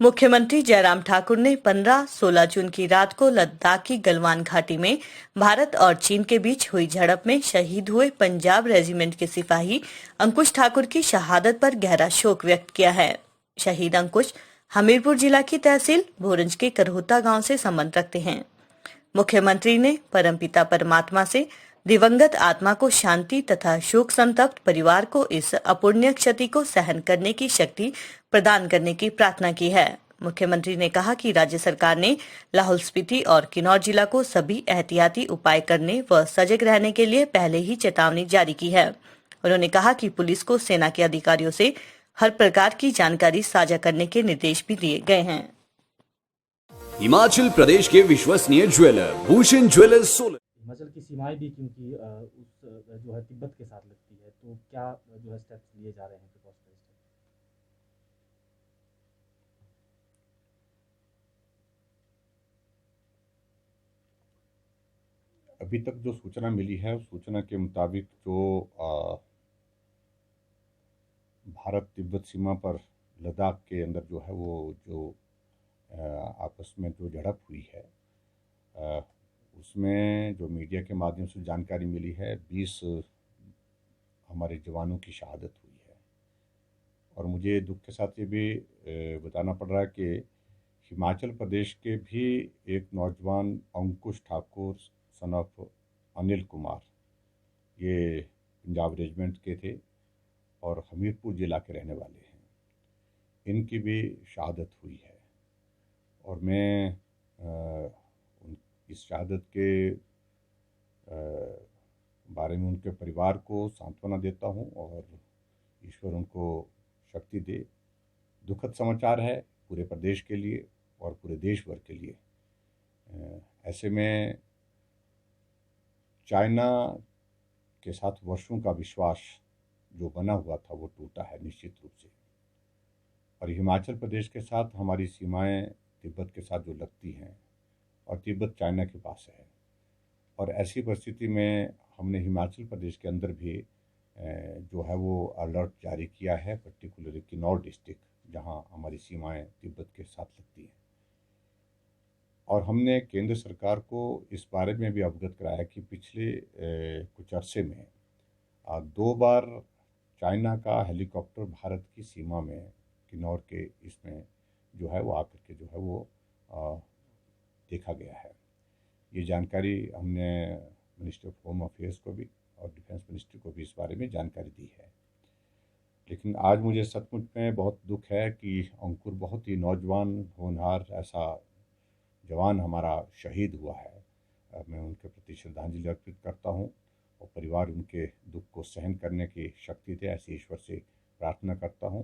मुख्यमंत्री जयराम ठाकुर ने 15-16 जून की रात को लद्दाख की गलवान घाटी में भारत और चीन के बीच हुई झड़प में शहीद हुए पंजाब रेजिमेंट के सिपाही अंकुश ठाकुर की शहादत पर गहरा शोक व्यक्त किया है। शहीद अंकुश हमीरपुर जिला की तहसील भोरंज के करहोता गांव से संबंध रखते हैं। मुख्यमंत्री ने परमपिता परमात्मा से दिवंगत आत्मा को शांति तथा शोक संतप्त परिवार को इस अपूर्णीय क्षति को सहन करने की शक्ति प्रदान करने की प्रार्थना की है। मुख्यमंत्री ने कहा कि राज्य सरकार ने लाहौल स्पीति और किन्नौर जिला को सभी एहतियाती उपाय करने व सजग रहने के लिए पहले ही चेतावनी जारी की है। उन्होंने कहा कि पुलिस को सेना के अधिकारियों से हर प्रकार की जानकारी साझा करने के निर्देश भी दिए गए हैं। हिमाचल प्रदेश के विश्वसनीय ज्वेलर भूषण ज्वेलर्स सोलन। हिमाचल की सीमाएं भी क्योंकि उस जो है तिब्बत के साथ लगती है, तो क्या जो है स्टेप्स लिए जा रहे हैं प्रिकॉशनरी स्टेप? अभी तक जो सूचना मिली है उस सूचना के मुताबिक जो भारत तिब्बत सीमा पर लद्दाख के अंदर जो है वो जो आपस में जो झड़प हुई है उसमें जो मीडिया के माध्यम से जानकारी मिली है 20 हमारे जवानों की शहादत हुई है। और मुझे दुख के साथ ये भी बताना पड़ रहा है कि हिमाचल प्रदेश के भी एक नौजवान अंकुश ठाकुर सन ऑफ अनिल कुमार, ये पंजाब रेजिमेंट के थे और हमीरपुर जिला के रहने वाले हैं, इनकी भी शहादत हुई है। और मैं इस शहादत के बारे में उनके परिवार को सांत्वना देता हूं और ईश्वर उनको शक्ति दे। दुखद समाचार है पूरे प्रदेश के लिए और पूरे देश भर के लिए। ऐसे में चाइना के साथ वर्षों का विश्वास जो बना हुआ था वो टूटा है निश्चित रूप से। और हिमाचल प्रदेश के साथ हमारी सीमाएं तिब्बत के साथ जो लगती हैं और तिब्बत चाइना के पास है। और ऐसी परिस्थिति में हमने हिमाचल प्रदेश के अंदर भी जो है वो अलर्ट जारी किया है, पर्टिकुलरली किन्नौर डिस्ट्रिक्ट जहां हमारी सीमाएं तिब्बत के साथ लगती हैं। और हमने केंद्र सरकार को इस बारे में भी अवगत कराया कि पिछले कुछ अरसे में 2 बार चाइना का हेलीकॉप्टर भारत की सीमा में किन्नौर के इसमें जो है वो आकर के जो है वो देखा गया है। ये जानकारी हमने मिनिस्टर ऑफ होम अफेयर्स को भी और डिफेंस मिनिस्ट्री को भी इस बारे में जानकारी दी है। लेकिन आज मुझे सचमुच में बहुत दुख है कि अंकुर बहुत ही नौजवान होनहार ऐसा जवान हमारा शहीद हुआ है। मैं उनके प्रति श्रद्धांजलि अर्पित करता हूं और परिवार उनके दुख को सहन करने की शक्ति दे, ऐसी ईश्वर से प्रार्थना करता हूं।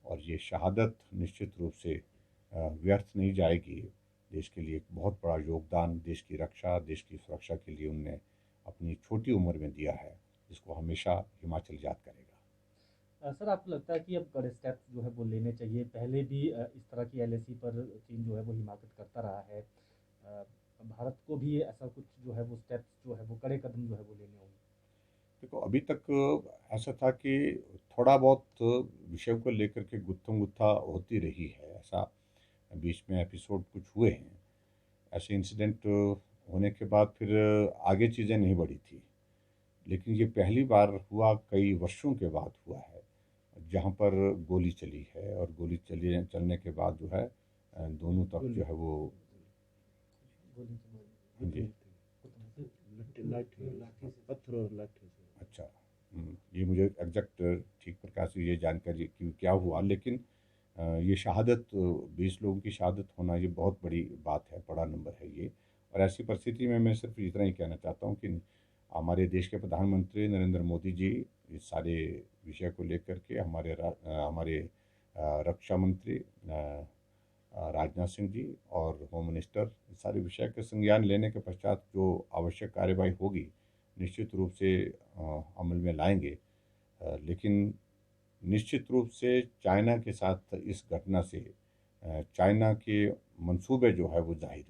और ये शहादत निश्चित रूप से व्यर्थ नहीं जाएगी। देश के लिए एक बहुत बड़ा योगदान, देश की रक्षा, देश की सुरक्षा के लिए उनने अपनी छोटी उम्र में दिया है, जिसको हमेशा हिमाचल याद करेगा। सर, आपको लगता है कि अब बड़े स्टेप्स जो है वो लेने चाहिए? पहले भी इस तरह की एलएसी पर चीन जो है वो हिमाकत करता रहा है। भारत को भी ऐसा कुछ जो है वो स्टेप्स जो है वो कड़े कदम जो है वो लेने होंगे। देखो, अभी तक ऐसा था कि थोड़ा बहुत विषय को लेकर के गुत्थम गुत्था होती रही है। ऐसा बीच में एपिसोड कुछ हुए हैं, ऐसे इंसिडेंट होने के बाद फिर आगे चीज़ें नहीं बढ़ी थी। लेकिन ये पहली बार हुआ, कई वर्षों के बाद हुआ है, जहाँ पर गोली चली है। और गोली चलने के बाद जो है दोनों तरफ जो है वो जी पत्थर और लाठी। अच्छा, ये मुझे एग्जैक्ट ठीक प्रकार से ये जानकारी कि क्या हुआ, लेकिन ये शहादत 20 लोगों की शहादत होना ये बहुत बड़ी बात है, बड़ा नंबर है ये। और ऐसी परिस्थिति में मैं सिर्फ इतना ही कहना चाहता हूँ कि हमारे देश के प्रधानमंत्री नरेंद्र मोदी जी इस सारे विषय को लेकर के हमारे रक्षा मंत्री राजनाथ सिंह जी और होम मिनिस्टर इस सारे विषय के संज्ञान लेने के पश्चात जो आवश्यक कार्यवाही होगी निश्चित रूप से अमल में लाएंगे। लेकिन निश्चित रूप से चाइना के साथ इस घटना से चाइना के मंसूबे जो है वो जाहिर